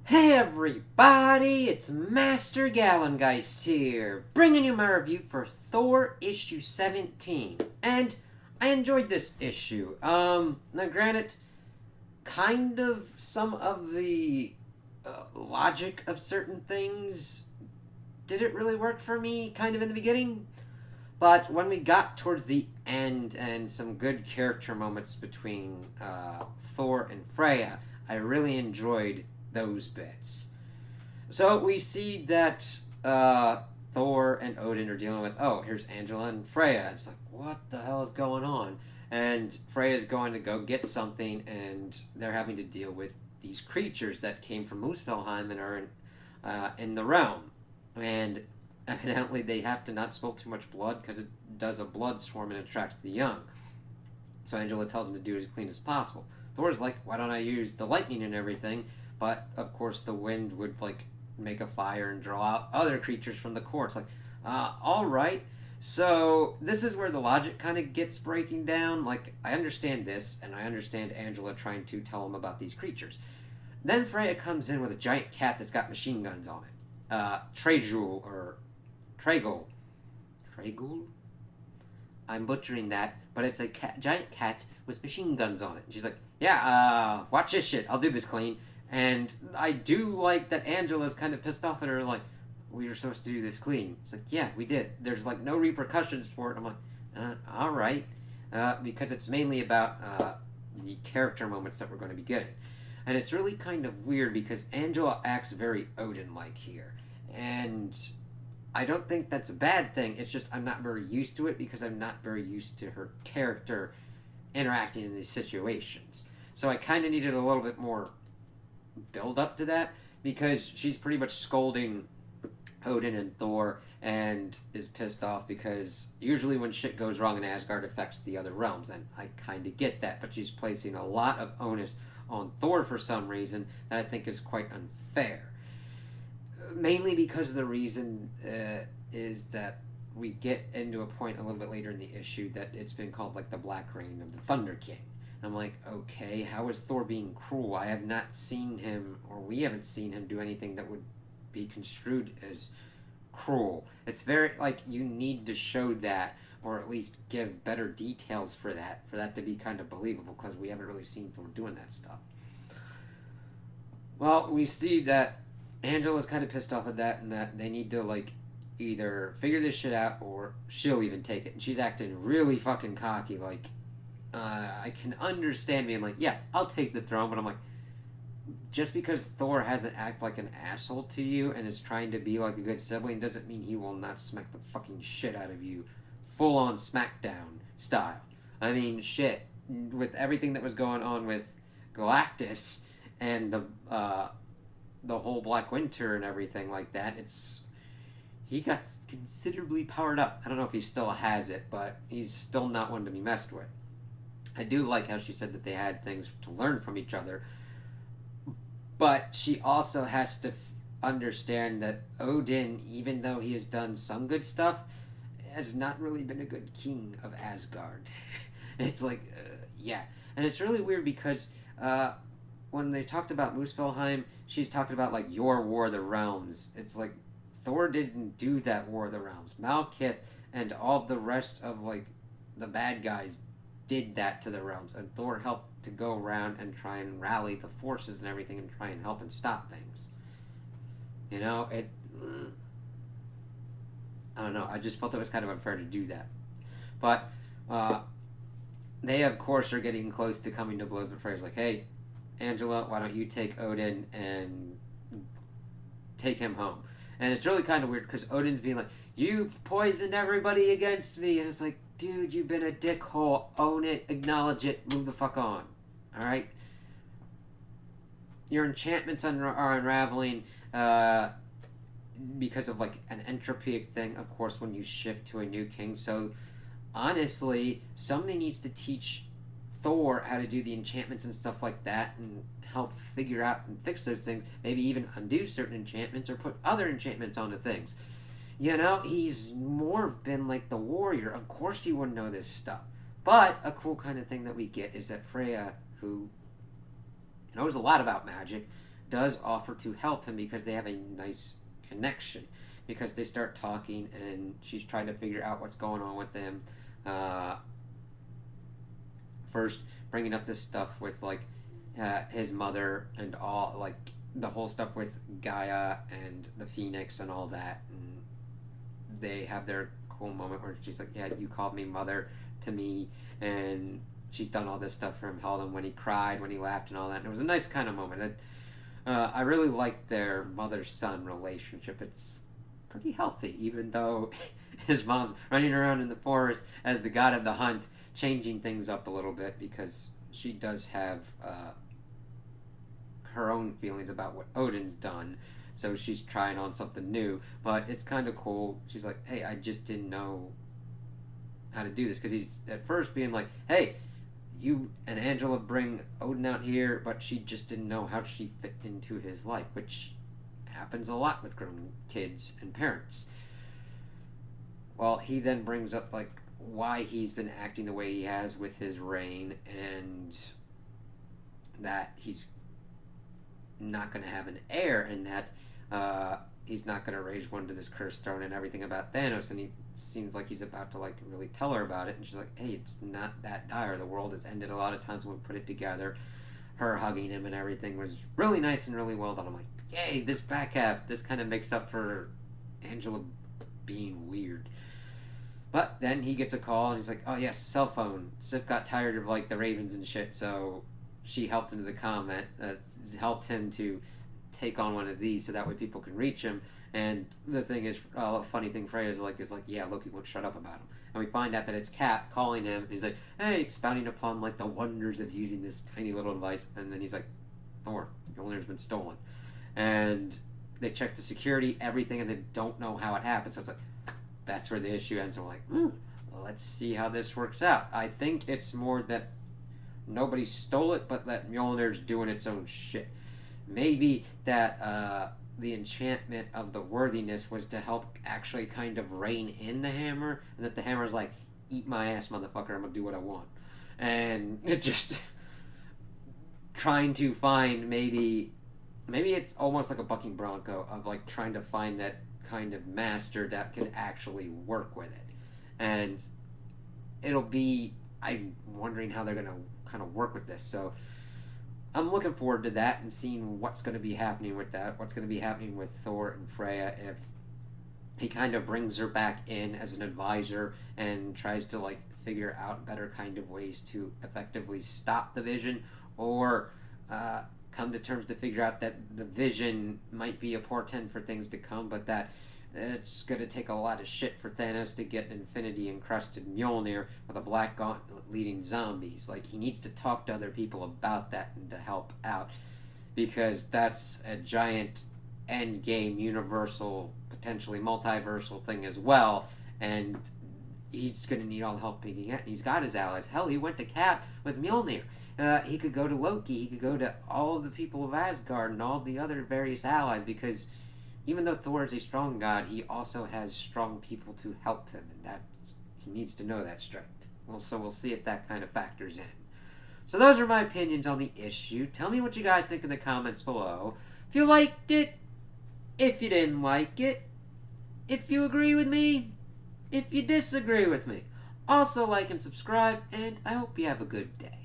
Hey everybody, it's Master Gallengeist here, bringing you my review for Thor issue 17. And I enjoyed this issue. Now granted, kind of some of the logic of certain things didn't really work for me, kind of in the beginning. But when we got towards the end and some good character moments between Thor and Freya, I really enjoyed those bits. So we see that Thor and Odin are dealing with, oh, here's Angela and Freya. It's like, what the hell is going on? And Freya's going to go get something, and they're having to deal with these creatures that came from Muspelheim and are in the realm. And evidently they have to not spill too much blood because it does a blood swarm and attracts the young. So Angela tells him to do it as clean as possible. Thor's like, why don't I use the lightning and everything? But of course the wind would make a fire and draw out other creatures from the core. It's like, all right. So this is where the logic kind of gets breaking down. Like, I understand this, and I understand Angela trying to tell him about these creatures. Then Freya comes in with a giant cat that's got machine guns on it. Trejul or Tregul. Tregul? I'm butchering that, but it's a giant cat with machine guns on it. And she's like, yeah, watch this shit. I'll do this clean. And I do like that Angela's kind of pissed off at her, like, we were supposed to do this clean. It's like, yeah, we did. There's, no repercussions for it. I'm like, all right. Because it's mainly about the character moments that we're going to be getting. And it's really kind of weird because Angela acts very Odin-like here. And I don't think that's a bad thing. It's just I'm not very used to it because I'm not very used to her character interacting in these situations. So I kind of needed a little bit more build up to that because she's pretty much scolding Odin and Thor and is pissed off because usually when shit goes wrong in Asgard it affects the other realms, and I kind of get that, but she's placing a lot of onus on Thor for some reason that I think is quite unfair. Mainly because the reason is that we get into a point a little bit later in the issue that it's been called like the Black Reign of the Thunder King. I'm like, okay, how is Thor being cruel? I have not seen him, or we haven't seen him do anything that would be construed as cruel. It's very, you need to show that, or at least give better details for that to be kind of believable, because we haven't really seen Thor doing that stuff. Well, we see that Angela's kind of pissed off at that, and that they need to, either figure this shit out, or she'll even take it. And she's acting really fucking cocky, I can understand being like, yeah, I'll take the throne, but I'm like, just because Thor hasn't acted like an asshole to you and is trying to be like a good sibling doesn't mean he will not smack the fucking shit out of you, full on SmackDown style. I mean, shit, with everything that was going on with Galactus and the whole Black Winter and everything like that, he got considerably powered up. I don't know if he still has it, but he's still not one to be messed with. I do like how she said that they had things to learn from each other, but she also has to understand that Odin, even though he has done some good stuff, has not really been a good king of Asgard. It's yeah. And it's really weird because when they talked about Muspelheim, she's talking about, your War of the Realms. It's like, Thor didn't do that War of the Realms. Malekith and all the rest of, the bad guys did that to the realms, and Thor helped to go around and try and rally the forces and everything and try and help and stop things. I don't know, I just felt it was kind of unfair to do that. But they of course are getting close to coming to blows, but Freya's like, hey, Angela, why don't you take Odin and take him home? And it's really kind of weird because Odin's being like, you poisoned everybody against me, and it's like, dude, you've been a dickhole. Own it, acknowledge it, move the fuck on. Alright? Your enchantments are unraveling because of an entropy thing, of course, when you shift to a new king. So, honestly, somebody needs to teach Thor how to do the enchantments and stuff like that and help figure out and fix those things. Maybe even undo certain enchantments or put other enchantments onto things. He's more been like the warrior. Of course he wouldn't know this stuff. But a cool kind of thing that we get is that Freya, who knows a lot about magic, does offer to help him because they have a nice connection. Because they start talking and she's trying to figure out what's going on with him. First, bringing up this stuff with like his mother and all, like the whole stuff with Gaia and the Phoenix and all that. And they have their cool moment where she's like, "Yeah, you called me mother to me," and she's done all this stuff for him, held him when he cried, when he laughed, and all that. And it was a nice kind of moment. I really liked their mother-son relationship. It's pretty healthy, even though his mom's running around in the forest as the god of the hunt, changing things up a little bit because she does have her own feelings about what Odin's done. So she's trying on something new, but it's kind of cool. She's like, "Hey, I just didn't know how to do this," because he's at first being like, "Hey, you and Angela bring Odin out here," but she just didn't know how she fit into his life, which happens a lot with grown kids and parents. Well, he then brings up like why he's been acting the way he has with his reign, and that he's not going to have an heir, and that he's not going to raise one to this cursed throne, and everything about Thanos. And he seems like he's about to like really tell her about it, and she's like, "Hey, it's not that dire. The world has ended a lot of times when we put it together." Her hugging him and everything was really nice and really well done. I'm like, yay, this back half, this kind of makes up for Angela being weird. But then he gets a call and he's like, "Oh yes, cell phone. Sif got tired of like the Ravens and shit, so she helped into the comment, helped him to take on one of these so that way people can reach him." And the thing is, a funny thing Freya is like, "Yeah, Loki won't shut up about him." And we find out that it's Cap calling him. And he's like, "Hey," expounding upon like the wonders of using this tiny little device. And then he's like, "Thor, Mjolnir's been stolen." And they check the security, everything, and they don't know how it happened. So it's like, that's where the issue ends. And we're like, well, let's see how this works out. I think it's more that nobody stole it, but that Mjolnir's doing its own shit. Maybe that the enchantment of the worthiness was to help actually kind of rein in the hammer, and that the hammer's like, "Eat my ass, motherfucker, I'm gonna do what I want." And it just trying to find maybe it's almost like a bucking bronco of like trying to find that kind of master that can actually work with it. And it'll be, I'm wondering how they're gonna kind of work with this. So I'm looking forward to that and seeing what's going to be happening with that. What's going to be happening with Thor and Freya if he kind of brings her back in as an advisor and tries to like figure out better kind of ways to effectively stop the Vision, or come to terms to figure out that the Vision might be a portent for things to come, but that it's going to take a lot of shit for Thanos to get an infinity-encrusted Mjolnir with a black gauntlet leading zombies. Like, he needs to talk to other people about that and to help out, because that's a giant endgame, universal, potentially multiversal thing as well, and he's going to need all the help he can get. And he's got his allies. Hell, he went to Cap with Mjolnir. He could go to Loki. He could go to all of the people of Asgard and all the other various allies, because even though Thor is a strong god, he also has strong people to help him, and that he needs to know that strength. Well, so we'll see if that kind of factors in. So those are my opinions on the issue. Tell me what you guys think in the comments below. If you liked it, if you didn't like it, if you agree with me, if you disagree with me. Also like and subscribe, and I hope you have a good day.